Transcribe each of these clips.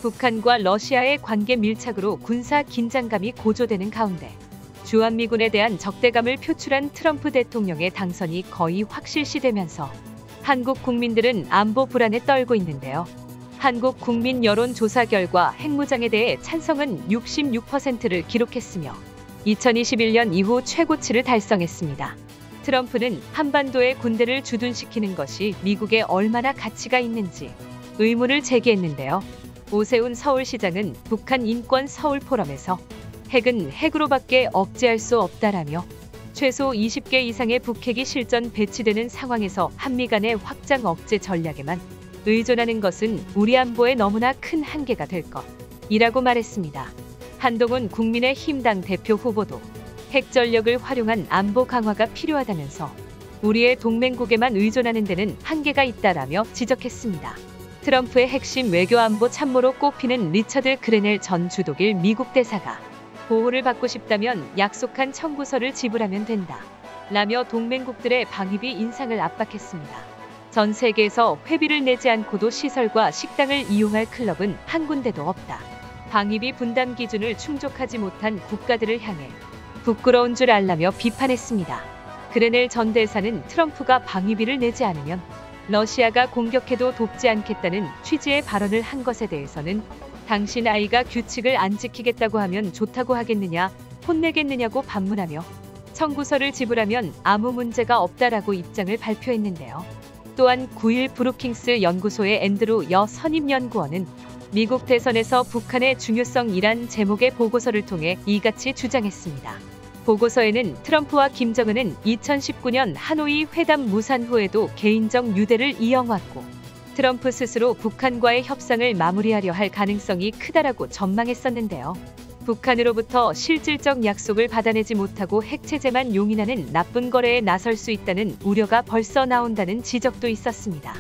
북한과 러시아의 관계 밀착으로 군사 긴장감이 고조되는 가운데 주한미군에 대한 적대감을 표출한 트럼프 대통령의 당선이 거의 확실시되면서 한국 국민들은 안보 불안에 떨고 있는데요. 한국 국민 여론조사 결과 핵무장에 대해 찬성은 66%를 기록했으며 2021년 이후 최고치를 달성했습니다. 트럼프는 한반도에 군대를 주둔시키는 것이 미국에 얼마나 가치가 있는지 의문을 제기했는데요. 오세훈 서울시장은 북한 인권 서울 포럼에서 핵은 핵으로밖에 억제할 수 없다라며 최소 20개 이상의 북핵이 실전 배치되는 상황에서 한미 간의 확장 억제 전략에만 의존하는 것은 우리 안보에 너무나 큰 한계가 될 것이라고 말했습니다. 한동훈 국민의힘당 대표 후보도 핵 전력을 활용한 안보 강화가 필요하다면서 우리의 동맹국에만 의존하는 데는 한계가 있다라며 지적했습니다. 트럼프의 핵심 외교안보 참모로 꼽히는 리처드 그레넬 전 주독일 미국 대사가 보호를 받고 싶다면 약속한 청구서를 지불하면 된다 라며 동맹국들의 방위비 인상을 압박했습니다. 전 세계에서 회비를 내지 않고도 시설과 식당을 이용할 클럽은 한 군데도 없다. 방위비 분담 기준을 충족하지 못한 국가들을 향해 부끄러운 줄 알라며 비판했습니다. 그레넬 전 대사는 트럼프가 방위비를 내지 않으면 러시아가 공격해도 돕지 않겠다는 취지의 발언을 한 것에 대해서는 당신 아이가 규칙을 안 지키겠다고 하면 좋다고 하겠느냐, 혼내겠느냐고 반문하며 청구서를 지불하면 아무 문제가 없다라고 입장을 발표했는데요. 또한 9일 브루킹스 연구소의 앤드루 여 선임연구원은 미국 대선에서 북한의 중요성이란 제목의 보고서를 통해 이같이 주장했습니다. 보고서에는 트럼프와 김정은은 2019년 하노이 회담 무산 후에도 개인적 유대를 이어왔고 트럼프 스스로 북한과의 협상을 마무리하려 할 가능성이 크다라고 전망했었는데요. 북한으로부터 실질적 약속을 받아내지 못하고 핵체제만 용인하는 나쁜 거래에 나설 수 있다는 우려가 벌써 나온다는 지적도 있었습니다.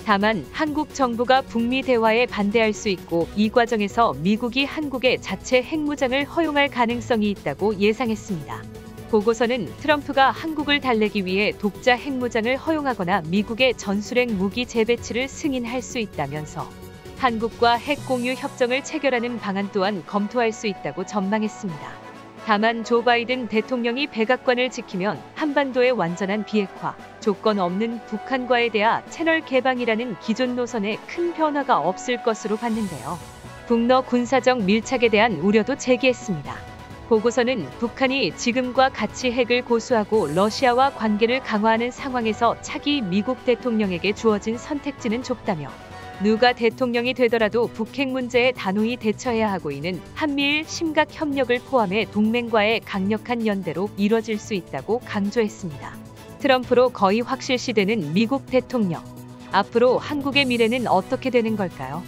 다만 한국 정부가 북미 대화에 반대할 수 있고 이 과정에서 미국이 한국에 자체 핵무장을 허용할 가능성이 있다고 예상했습니다. 보고서는 트럼프가 한국을 달래기 위해 독자 핵무장을 허용하거나 미국의 전술핵 무기 재배치를 승인할 수 있다면서 한국과 핵 공유 협정을 체결하는 방안 또한 검토할 수 있다고 전망했습니다. 다만 조 바이든 대통령이 백악관을 지키면 한반도의 완전한 비핵화, 조건 없는 북한과의 대화 채널 개방이라는 기존 노선에 큰 변화가 없을 것으로 봤는데요. 북러 군사적 밀착에 대한 우려도 제기했습니다. 보고서는 북한이 지금과 같이 핵을 고수하고 러시아와 관계를 강화하는 상황에서 차기 미국 대통령에게 주어진 선택지는 좁다며 누가 대통령이 되더라도 북핵 문제에 단호히 대처해야 하고 있는 한미일 심각 협력을 포함해 동맹과의 강력한 연대로 이뤄질 수 있다고 강조했습니다. 트럼프로 거의 확실시되는 미국 대통령. 앞으로 한국의 미래는 어떻게 되는 걸까요?